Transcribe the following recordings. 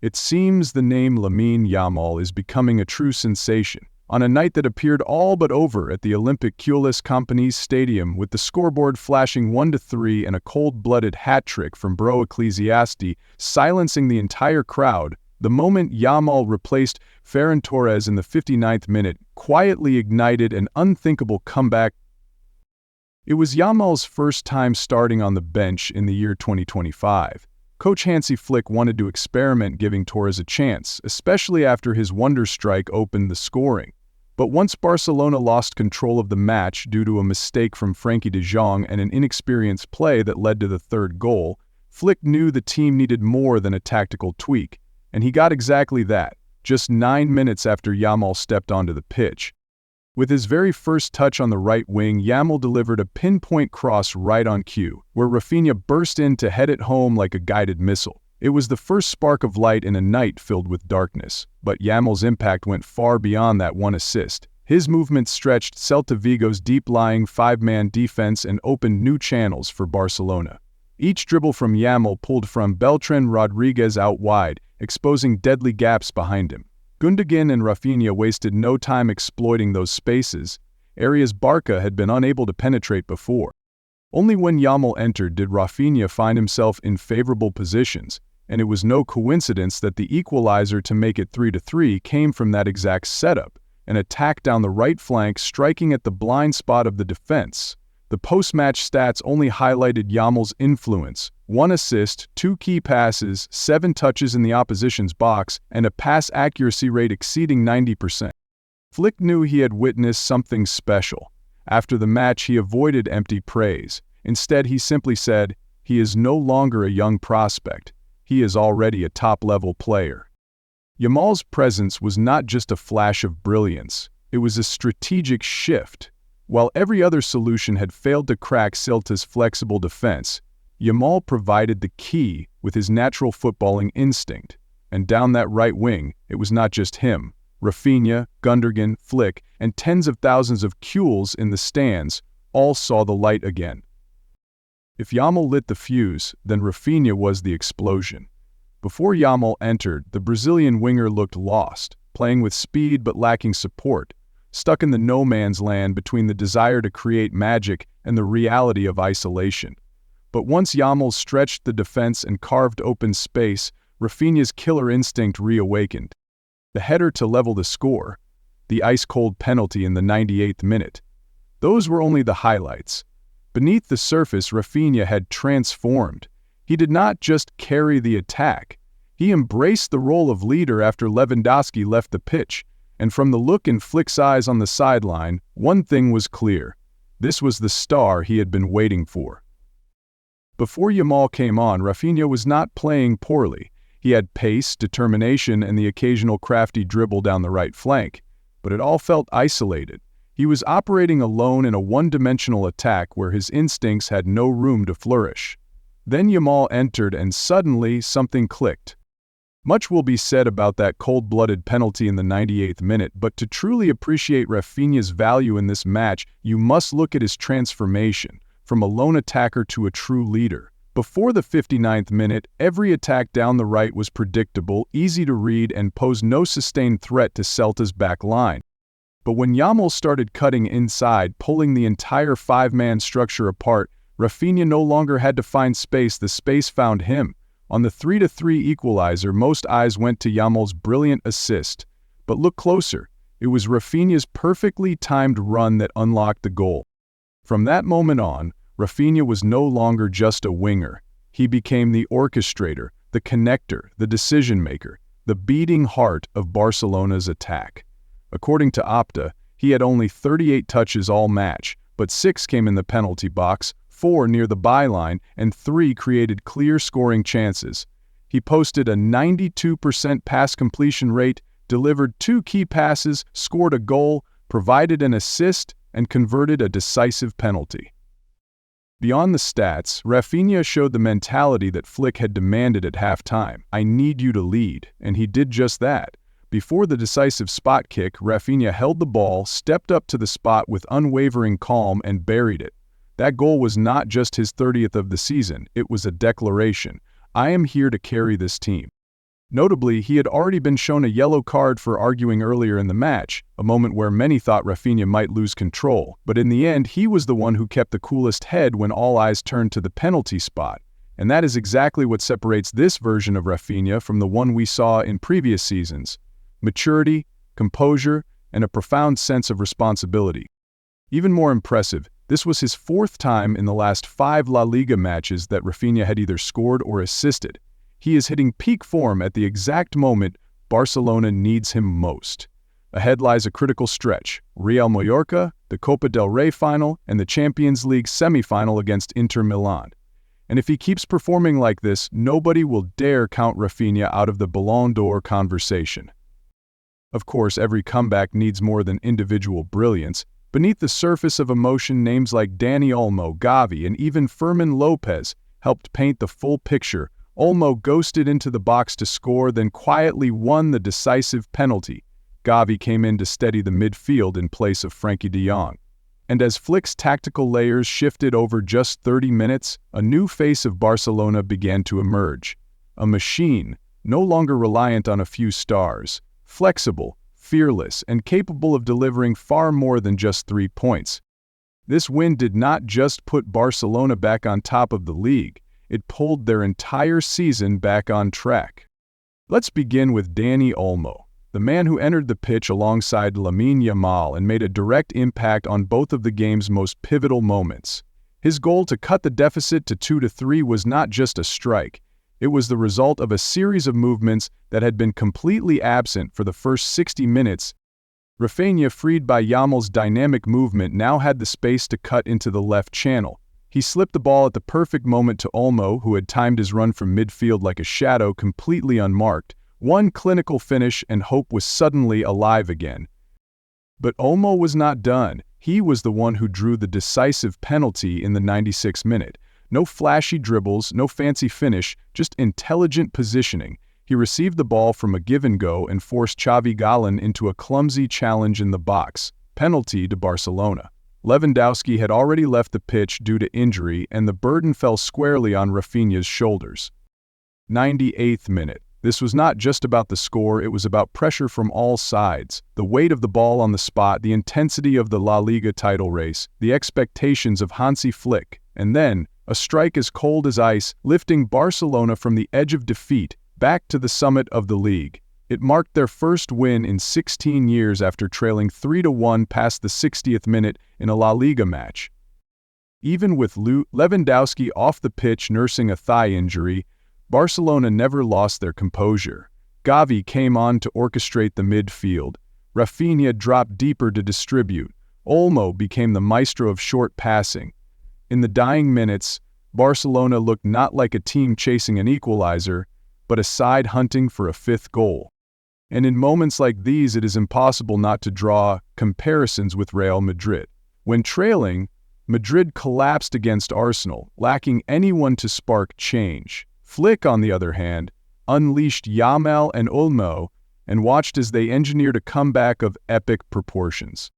It seems the name Lamine Yamal is becoming a true sensation. On a night that appeared all but over at the Olympique Company's stadium with the scoreboard flashing 1-3 and a cold-blooded hat-trick from Bro Ecclesiasti silencing the entire crowd, the moment Yamal replaced Ferran Torres in the 59th minute quietly ignited an unthinkable comeback. It was Yamal's first time starting on the bench in the year 2025. Coach Hansi Flick wanted to experiment giving Torres a chance, especially after his wonder strike opened the scoring. But once Barcelona lost control of the match due to a mistake from Frenkie de Jong and an inexperienced play that led to the third goal, Flick knew the team needed more than a tactical tweak, and he got exactly that, just 9 minutes after Yamal stepped onto the pitch. With his very first touch on the right wing, Yamal delivered a pinpoint cross right on cue, where Raphinha burst in to head it home like a guided missile. It was the first spark of light in a night filled with darkness, but Yamal's impact went far beyond that one assist. His movement stretched Celta Vigo's deep-lying five-man defense and opened new channels for Barcelona. Each dribble from Yamal pulled from Beltran Rodriguez out wide, exposing deadly gaps behind him. Gundogan and Raphinha wasted no time exploiting those spaces, areas Barca had been unable to penetrate before. Only when Yamal entered did Raphinha find himself in favorable positions, and it was no coincidence that the equalizer to make it 3-3 came from that exact setup, an attack down the right flank striking at the blind spot of the defense. The post-match stats only highlighted Yamal's influence: 1 assist, 2 key passes, 7 touches in the opposition's box, and a pass accuracy rate exceeding 90%. Flick knew he had witnessed something special. After the match, he avoided empty praise. Instead, he simply said, "He is no longer a young prospect. He is already a top-level player." Yamal's presence was not just a flash of brilliance, it was a strategic shift. While every other solution had failed to crack Celta's flexible defense, Yamal provided the key with his natural footballing instinct. And down that right wing, it was not just him. Raphinha, Gundogan, Flick, and tens of thousands of Kules in the stands all saw the light again. If Yamal lit the fuse, then Raphinha was the explosion. Before Yamal entered, the Brazilian winger looked lost, playing with speed but lacking support, stuck in the no-man's land between the desire to create magic and the reality of isolation. But once Yamal stretched the defense and carved open space, Raphinha's killer instinct reawakened. The header to level the score, the ice-cold penalty in the 98th minute. Those were only the highlights. Beneath the surface, Raphinha had transformed. He did not just carry the attack. He embraced the role of leader after Lewandowski left the pitch. And from the look in Flick's eyes on the sideline, one thing was clear. This was the star he had been waiting for. Before Yamal came on, Raphinha was not playing poorly. He had pace, determination, and the occasional crafty dribble down the right flank. But it all felt isolated. He was operating alone in a one-dimensional attack where his instincts had no room to flourish. Then Yamal entered and suddenly something clicked. Much will be said about that cold-blooded penalty in the 98th minute, but to truly appreciate Raphinha's value in this match, you must look at his transformation, from a lone attacker to a true leader. Before the 59th minute, every attack down the right was predictable, easy to read, and posed no sustained threat to Celta's back line. But when Yamal started cutting inside, pulling the entire five-man structure apart, Raphinha no longer had to find space, the space found him. On the 3-3 equalizer, most eyes went to Yamal's brilliant assist. But look closer. It was Raphinha's perfectly timed run that unlocked the goal. From that moment on, Raphinha was no longer just a winger. He became the orchestrator, the connector, the decision-maker, the beating heart of Barcelona's attack. According to Opta, he had only 38 touches all match, but 6 came in the penalty box, 4 near the byline, and 3 created clear scoring chances. He posted a 92% pass completion rate, delivered 2 key passes, scored a goal, provided an assist, and converted a decisive penalty. Beyond the stats, Raphinha showed the mentality that Flick had demanded at halftime. "I need you to lead," and he did just that. Before the decisive spot kick, Raphinha held the ball, stepped up to the spot with unwavering calm, and buried it. That goal was not just his 30th of the season, it was a declaration. "I am here to carry this team." Notably, he had already been shown a yellow card for arguing earlier in the match, a moment where many thought Raphinha might lose control, but in the end he was the one who kept the coolest head when all eyes turned to the penalty spot. And that is exactly what separates this version of Raphinha from the one we saw in previous seasons: maturity, composure, and a profound sense of responsibility. Even more impressive, this was his fourth time in the last 5 La Liga matches that Raphinha had either scored or assisted. He is hitting peak form at the exact moment Barcelona needs him most. Ahead lies a critical stretch: Real Mallorca, the Copa del Rey final, and the Champions League semi-final against Inter Milan. And if he keeps performing like this, nobody will dare count Raphinha out of the Ballon d'Or conversation. Of course, every comeback needs more than individual brilliance. Beneath the surface of emotion, names like Dani Olmo, Gavi, and even Fermin Lopez helped paint the full picture. Olmo ghosted into the box to score, then quietly won the decisive penalty. Gavi came in to steady the midfield in place of Frenkie de Jong. And as Flick's tactical layers shifted over just 30 minutes, a new face of Barcelona began to emerge. A machine, no longer reliant on a few stars, flexible, fearless, and capable of delivering far more than just 3 points. This win did not just put Barcelona back on top of the league, it pulled their entire season back on track. Let's begin with Dani Olmo, the man who entered the pitch alongside Lamine Yamal and made a direct impact on both of the game's most pivotal moments. His goal to cut the deficit to 2-3 was not just a strike, it was the result of a series of movements that had been completely absent for the first 60 minutes. Raphinha, freed by Yamal's dynamic movement, now had the space to cut into the left channel. He slipped the ball at the perfect moment to Olmo, who had timed his run from midfield like a shadow, completely unmarked. One clinical finish and hope was suddenly alive again. But Olmo was not done. He was the one who drew the decisive penalty in the 96th minute. No flashy dribbles, no fancy finish, just intelligent positioning. He received the ball from a give-and-go and forced Xavi Galán into a clumsy challenge in the box. Penalty to Barcelona. Lewandowski had already left the pitch due to injury, and the burden fell squarely on Raphinha's shoulders. 98th minute. This was not just about the score, it was about pressure from all sides. The weight of the ball on the spot, the intensity of the La Liga title race, the expectations of Hansi Flick, and then a strike as cold as ice, lifting Barcelona from the edge of defeat back to the summit of the league. It marked their first win in 16 years after trailing 3-1 past the 60th minute in a La Liga match. Even with Lewandowski off the pitch nursing a thigh injury, Barcelona never lost their composure. Gavi came on to orchestrate the midfield. Raphinha dropped deeper to distribute. Olmo became the maestro of short passing. In the dying minutes, Barcelona looked not like a team chasing an equalizer, but a side hunting for a 5th goal. And in moments like these, it is impossible not to draw comparisons with Real Madrid. When trailing, Madrid collapsed against Arsenal, lacking anyone to spark change. Flick, on the other hand, unleashed Yamal and Olmo and watched as they engineered a comeback of epic proportions.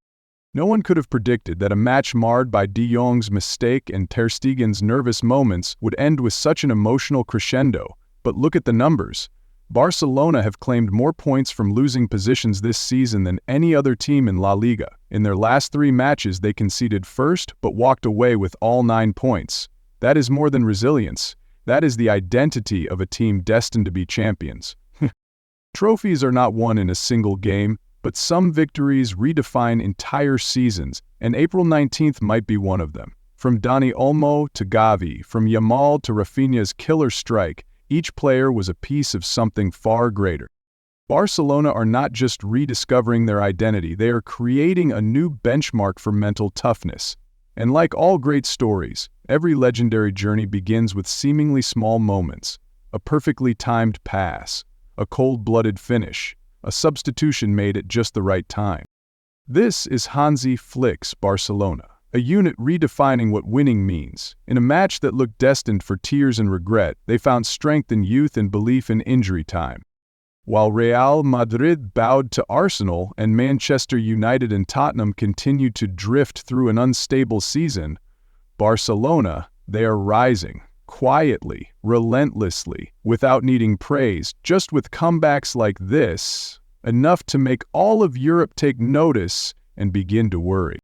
No one could have predicted that a match marred by De Jong's mistake and Ter Stegen's nervous moments would end with such an emotional crescendo. But look at the numbers. Barcelona have claimed more points from losing positions this season than any other team in La Liga. In their last 3 matches, they conceded first but walked away with all 9 points. That is more than resilience. That is the identity of a team destined to be champions. Trophies are not won in a single game, but some victories redefine entire seasons, and April 19th might be one of them. From Dani Olmo to Gavi, from Yamal to Raphinha's killer strike, each player was a piece of something far greater. Barcelona are not just rediscovering their identity, they are creating a new benchmark for mental toughness. And like all great stories, every legendary journey begins with seemingly small moments: a perfectly timed pass, a cold-blooded finish, a substitution made at just the right time. This is Hansi Flick's Barcelona, a unit redefining what winning means. In a match that looked destined for tears and regret, they found strength in youth and belief in injury time. While Real Madrid bowed to Arsenal and Manchester United and Tottenham continued to drift through an unstable season, Barcelona, they are rising, quietly, relentlessly, without needing praise, just with comebacks like this, enough to make all of Europe take notice and begin to worry.